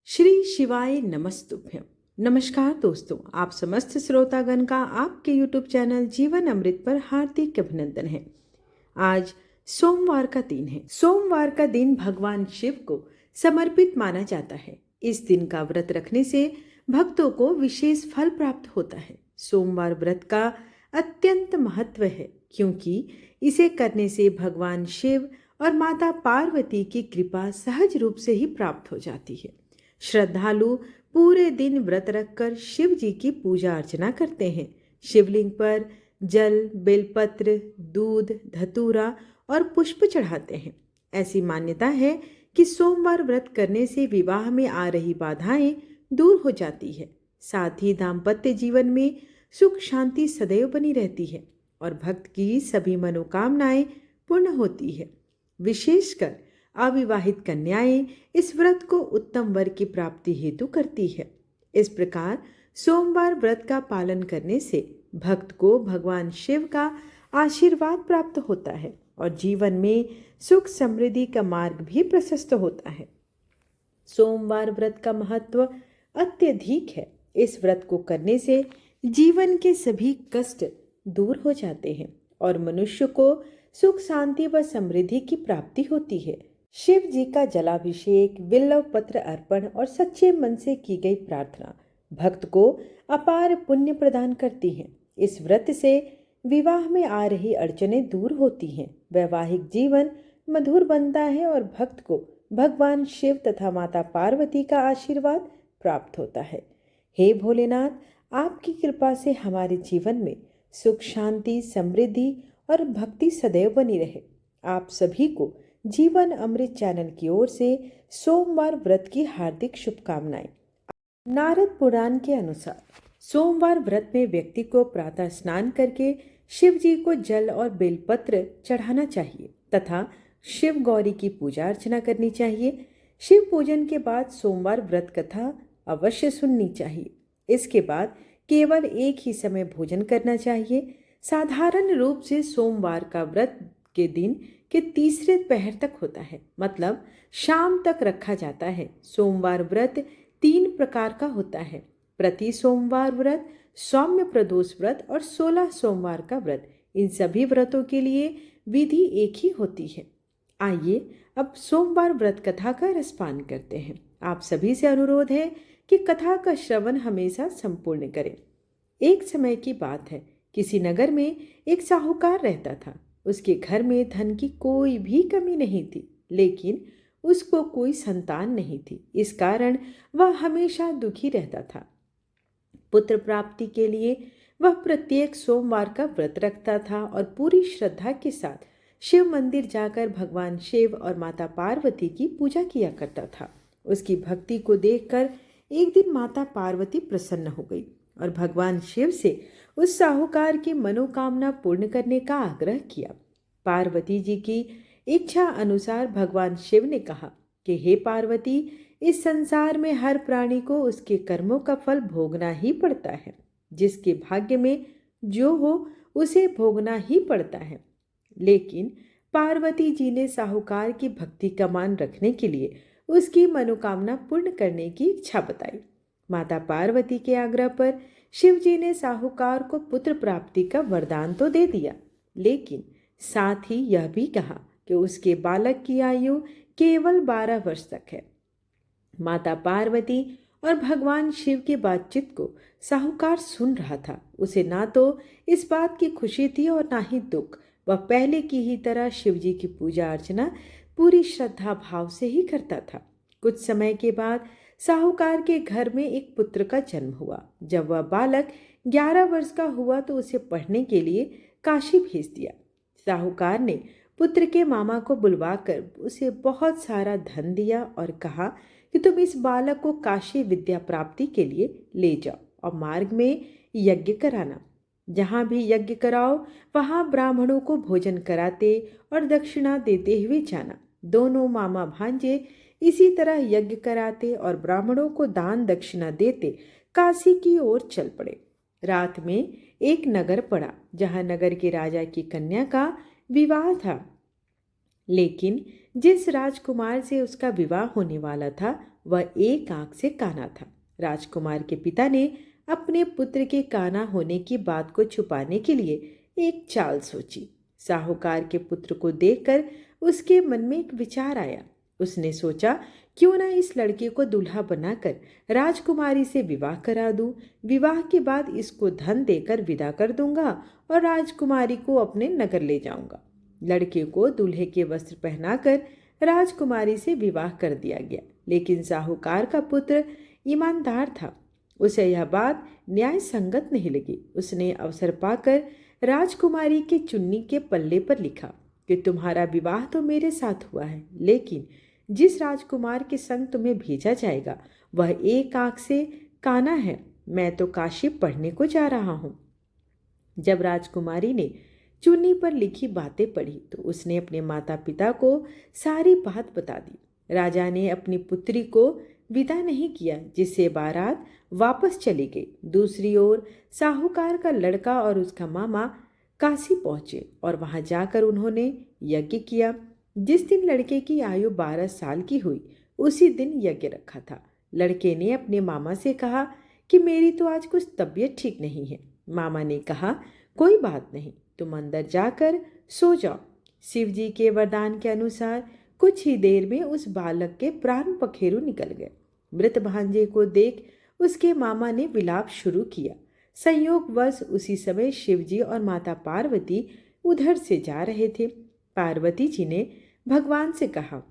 श्री शिवाय नमस्तुभ्यम। नमस्कार दोस्तों, आप समस्त श्रोतागण का आपके यूट्यूब चैनल जीवन अमृत पर हार्दिक अभिनंदन है। आज सोमवार का दिन है। सोमवार का दिन भगवान शिव को समर्पित माना जाता है। इस दिन का व्रत रखने से भक्तों को विशेष फल प्राप्त होता है। सोमवार व्रत का अत्यंत महत्व है क्योंकि इसे करने से भगवान शिव और माता पार्वती की कृपा सहज रूप से ही प्राप्त हो जाती है। श्रद्धालु पूरे दिन व्रत रखकर शिव जी की पूजा अर्चना करते हैं। शिवलिंग पर जल, बेलपत्र, दूध, धतूरा और पुष्प चढ़ाते हैं। ऐसी मान्यता है कि सोमवार व्रत करने से विवाह में आ रही बाधाएं दूर हो जाती है। साथ ही दाम्पत्य जीवन में सुख शांति सदैव बनी रहती है और भक्त की सभी मनोकामनाएं पूर्ण होती है। विशेषकर अविवाहित कन्याएं इस व्रत को उत्तम वर की प्राप्ति हेतु करती है। इस प्रकार सोमवार व्रत का पालन करने से भक्त को भगवान शिव का आशीर्वाद प्राप्त होता है और जीवन में सुख समृद्धि का मार्ग भी प्रशस्त होता है। सोमवार व्रत का महत्व अत्यधिक है। इस व्रत को करने से जीवन के सभी कष्ट दूर हो जाते हैं और मनुष्य को सुख शांति व समृद्धि की प्राप्ति होती है। शिव जी का जलाभिषेक, बिल्व पत्र अर्पण और सच्चे मन से की गई प्रार्थना भक्त को अपार पुण्य प्रदान करती है। इस व्रत से विवाह में आ रही अड़चनें दूर होती हैं, वैवाहिक जीवन मधुर बनता है और भक्त को भगवान शिव तथा माता पार्वती का आशीर्वाद प्राप्त होता है। हे भोलेनाथ, आपकी कृपा से हमारे जीवन में सुख शांति, समृद्धि और भक्ति सदैव बनी रहे। आप सभी को जीवन अमृत चैनल की ओर से सोमवार व्रत की हार्दिक शुभकामनाएं। नारद पुराण के अनुसार सोमवार व्रत में व्यक्ति को प्रातः स्नान करके शिव जी को जल और बेलपत्र चढ़ाना चाहिए तथा शिव गौरी की पूजा अर्चना करनी चाहिए। शिव पूजन के बाद सोमवार व्रत कथा अवश्य सुननी चाहिए। इसके बाद केवल एक ही समय भोजन करना चाहिए। साधारण रूप से सोमवार का व्रत के दिन के तीसरे पहर तक होता है, मतलब शाम तक रखा जाता है। सोमवार व्रत 3 प्रकार का होता है: प्रति सोमवार व्रत, सौम्य प्रदोष व्रत और 16 सोमवार का व्रत। इन सभी व्रतों के लिए विधि एक ही होती है। आइए अब सोमवार व्रत कथा का रसपान करते हैं। आप सभी से अनुरोध है कि कथा का श्रवण हमेशा संपूर्ण करें। एक समय की बात है, किसी नगर में एक साहूकार रहता था। उसके घर में धन की कोई भी कमी नहीं थी, लेकिन उसको कोई संतान नहीं थी। इस कारण वह हमेशा दुखी रहता था। पुत्र प्राप्ति के लिए वह प्रत्येक सोमवार का व्रत रखता था और पूरी श्रद्धा के साथ शिव मंदिर जाकर भगवान शिव और माता पार्वती की पूजा किया करता था। उसकी भक्ति को देखकर एक दिन माता पार्वती प्रसन्न हो गई और भगवान शिव से उस साहूकार की मनोकामना पूर्ण करने का आग्रह किया। पार्वती जी की इच्छा अनुसार भगवान शिव ने कहा कि हे पार्वती, इस संसार में हर प्राणी को उसके कर्मों का फल भोगना ही पड़ता है। जिसके भाग्य में जो हो उसे भोगना ही पड़ता है। लेकिन पार्वती जी ने साहूकार की भक्ति का मान रखने के लिए उसकी मनोकामना पूर्ण करने की इच्छा बताई। माता पार्वती के आग्रह पर शिव जी ने साहूकार को पुत्र प्राप्ति का वरदान तो दे दिया, लेकिन साथ ही यह भी कहा कि उसके बालक की आयु केवल 12 वर्ष तक है। माता पार्वती और भगवान शिव की बातचीत को साहूकार सुन रहा था। उसे ना तो इस बात की खुशी थी और ना ही दुख। वह पहले की ही तरह शिव जी की पूजा अर्चना पूरी श्रद्धा भाव से ही करता था। कुछ समय के बाद साहूकार के घर में एक पुत्र का जन्म हुआ। जब वह बालक 11 वर्ष का हुआ तो उसे पढ़ने के लिए काशी भेज दिया। साहूकार ने पुत्र के मामा को बुलवाकर उसे बहुत सारा धन दिया और कहा कि तुम इस बालक को काशी विद्या प्राप्ति के लिए ले जाओ और मार्ग में यज्ञ कराना। जहाँ भी यज्ञ कराओ वहाँ ब्राह्मणों को भोजन कराते और दक्षिणा देते हुए जाना। दोनों मामा भांजे इसी तरह यज्ञ कराते और ब्राह्मणों को दान दक्षिणा देते काशी की ओर चल पड़े। रात में एक नगर पड़ा जहाँ नगर के राजा की कन्या का विवाह था, लेकिन जिस राजकुमार से उसका विवाह होने वाला था वह एक आंख से काना था। राजकुमार के पिता ने अपने पुत्र के काना होने की बात को छुपाने के लिए एक चाल सोची। साहूकार के पुत्र को देखकर उसके मन में एक विचार आया। उसने सोचा, क्यों ना इस लड़के को दूल्हा बनाकर राजकुमारी से विवाह करा दूं। विवाह के बाद इसको धन देकर विदा कर दूंगा और राजकुमारी को अपने नगर ले जाऊंगा। लड़के को दूल्हे के वस्त्र पहनाकर राजकुमारी से विवाह कर दिया गया। लेकिन साहूकार का पुत्र ईमानदार था। उसे यह बात न्याय संगत नहीं लगी। उसने अवसर पाकर राजकुमारी के चुन्नी के पल्ले पर लिखा कि तुम्हारा विवाह तो मेरे साथ हुआ है, लेकिन जिस राजकुमार के संग तुम्हें भेजा जाएगा वह एक आंख से काना है। मैं तो काशी पढ़ने को जा रहा हूं। जब राजकुमारी ने चुन्नी पर लिखी बातें पढ़ी तो उसने अपने माता पिता को सारी बात बता दी। राजा ने अपनी पुत्री को विदा नहीं किया, जिससे बारात वापस चली गई। दूसरी ओर साहूकार का लड़का और उसका मामा काशी पहुंचे और वहां जाकर उन्होंने यज्ञ किया। जिस दिन लड़के की आयु 12 साल की हुई उसी दिन यज्ञ रखा था। लड़के ने अपने मामा से कहा कि मेरी तो आज कुछ तबीयत ठीक नहीं है। मामा ने कहा, कोई बात नहीं, तुम अंदर जाकर सो जाओ। शिव जी के वरदान के अनुसार कुछ ही देर में उस बालक के प्राण पखेरु निकल गए। मृत भांजे को देख उसके मामा ने विलाप शुरू किया। संयोगवश उसी समय शिवजी और माता पार्वती उधर से जा रहे थे। पार्वती जी ने भगवान से कहा,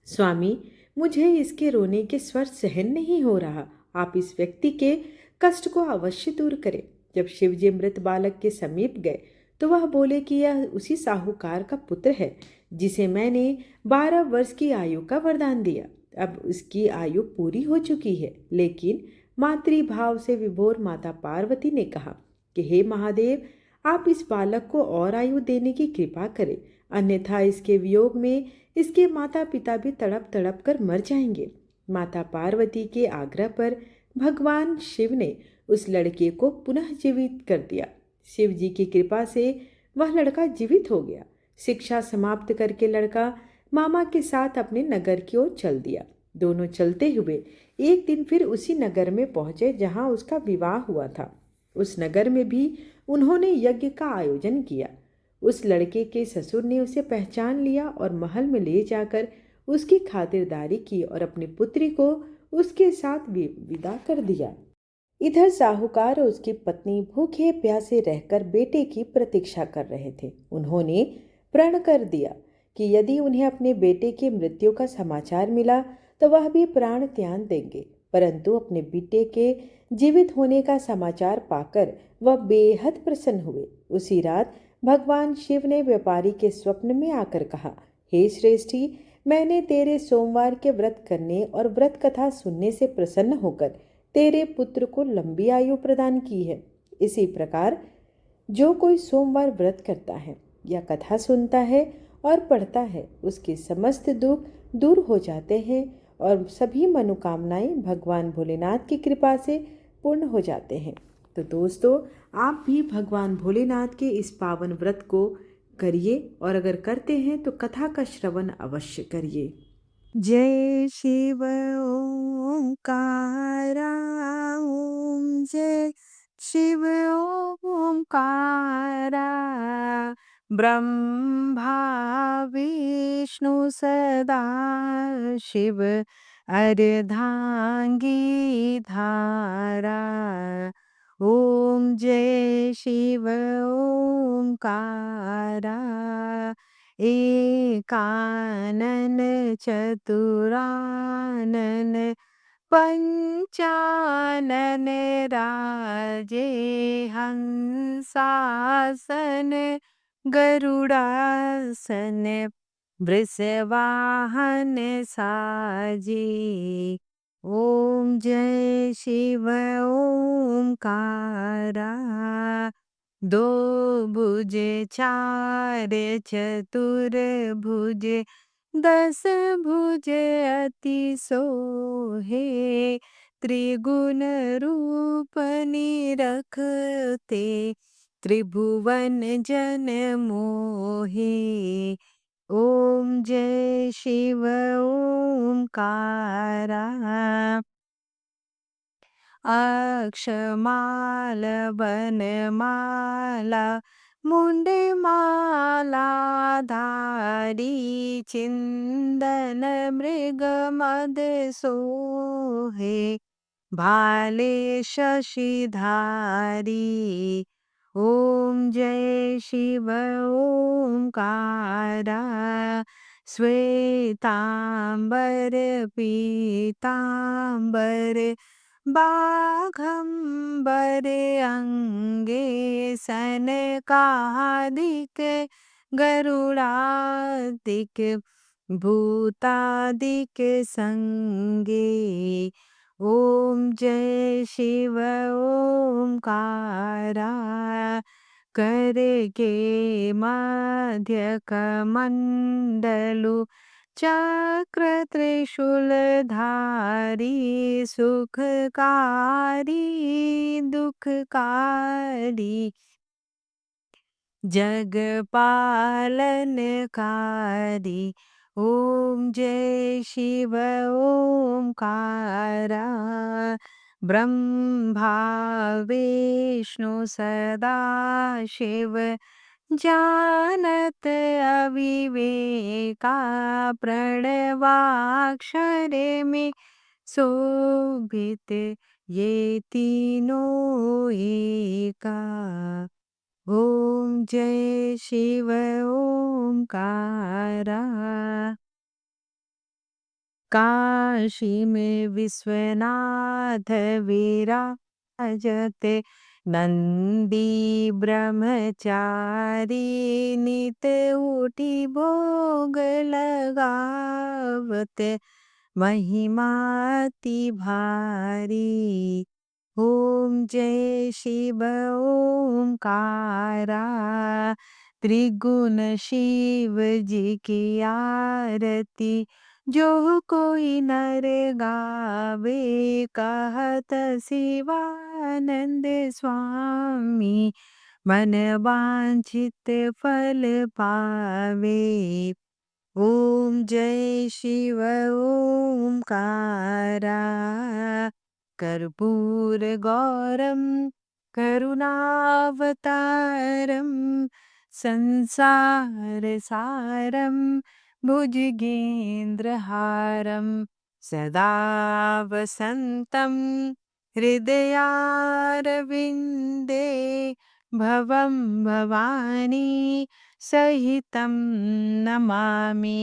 स्वामी, मुझे इसके रोने के स्वर सहन नहीं हो रहा। आप इस व्यक्ति के कष्ट को अवश्य दूर करें। जब शिवजी मृत बालक के समीप गए तो वह बोले कि यह उसी साहूकार का पुत्र है जिसे मैंने 12 वर्ष की आयु का वरदान दिया। अब उसकी आयु पूरी हो चुकी है। लेकिन मातृभाव से विभोर माता पार्वती ने कहा कि हे महादेव, आप इस बालक को और आयु देने की कृपा करें, अन्यथा इसके वियोग में इसके माता पिता भी तड़प तड़प कर मर जाएंगे। माता पार्वती के आग्रह पर भगवान शिव ने उस लड़के को पुनः जीवित कर दिया। शिव जी की कृपा से वह लड़का जीवित हो गया। शिक्षा समाप्त करके लड़का मामा के साथ अपने नगर की ओर चल दिया। दोनों चलते हुए एक दिन फिर उसी नगर में पहुंचे जहां उसका विवाह हुआ था। उस नगर में भी उन्होंने यज्ञ का आयोजन किया। उस लड़के के ससुर ने उसे पहचान लिया और महल में ले जाकर उसकी खातिरदारी की और अपनी पुत्री को उसके साथ विदा कर दिया। इधर साहूकार और उसकी पत्नी भूखे प्यासे रहकर बेटे की प्रतीक्षा कर रहे थे। उन्होंने प्रण कर दिया कि यदि उन्हें अपने बेटे की मृत्यु का समाचार मिला तो वह भी प्राण त्याग देंगे। परंतु अपने बेटे के जीवित होने का समाचार पाकर वह बेहद प्रसन्न हुए। उसी रात भगवान शिव ने व्यापारी के स्वप्न में आकर कहा, हे श्रेष्ठी, मैंने तेरे सोमवार के व्रत करने और व्रत कथा सुनने से प्रसन्न होकर तेरे पुत्र को लंबी आयु प्रदान की है। इसी प्रकार जो कोई सोमवार व्रत करता है या कथा सुनता है और पढ़ता है उसके समस्त दुख दूर हो जाते हैं और सभी मनोकामनाएं भगवान भोलेनाथ की कृपा से पूर्ण हो जाते हैं। तो दोस्तों, आप भी भगवान भोलेनाथ के इस पावन व्रत को करिए और अगर करते हैं तो कथा का श्रवण अवश्य करिए। जय शिव ओंकारा, ओम जय शिव ओंकारा। ब्रह्मा विष्णु सदा शिव, अर्धांगी धारा। ओम जय शिव ओंकारा, एकानन चतुरानन पंचानन राजे। हंसासन गरुड़ासन वृषवाहन साजे। ओम जय शिव ओंकारा। दो भुजे चार चतुर भुजे, 10 भुजे अति सोहे। त्रिगुण रूप निरखते, त्रिभुवन जन मोहे। ॐ जय शिव ओंकारा अक्षमाल वनमाला मुंडमाला धारी चिंदन मृगमद सोहे भाले शशिधारी ॐ जय शिव ओंकारा श्वेतांबर पीतांबर बाघंबर अंगे सनकादिक गरुड़ादिक भूतादिक संगे ॐ जय शिव ओंकारा करके मध्य कमंडलु चक्र त्रिशूलधारी सुखकारी दुखकारी जगपालनकारी ॐ जय शिव ओंकारा ब्रह्मा विष्णु सदा शिव जानत अविवेका प्रणवाक्षरे में शोभित ये तीनों एका ॐ जय शिव ओंकारा काशी में विश्वनाथ विराजते नंदी ब्रह्मचारी नित उठी भोग लगावते महिमाति भारी ॐ जय शिव ओंकारा त्रिगुण शिव जी की आरती जो कोई नर गावे कहत शिवानंद स्वामी मन वांछित फल पावे ॐ जय शिव ओंकारा कर्पूर गौरम करुणावतारम संसार सारम भुजगेन्द्रहारं सदा वसन्तं हृदयारविन्दे भवं भवानी सहितं नमामि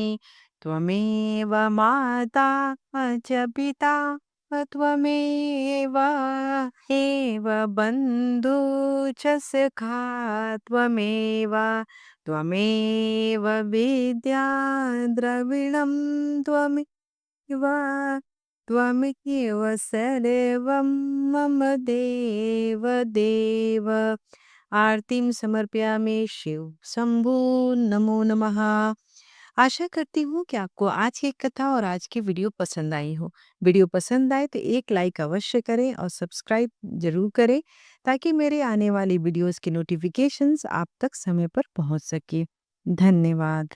त्वमेव माता च पिता त्वमेव एव बन्धु च सखा त्वमेव त्वमेव विद्या द्रविणं त्वमेव त्वमेव सर्वं मम देव देव आरतीम समर्पयामि शिव शंभु नमो नमः। आशा करती हूँ कि आपको आज की कथा और आज की वीडियो पसंद आई हो। वीडियो पसंद आए तो एक लाइक अवश्य करें और सब्सक्राइब जरूर करें ताकि मेरे आने वाली वीडियोस की नोटिफिकेशंस आप तक समय पर पहुंच सके। धन्यवाद।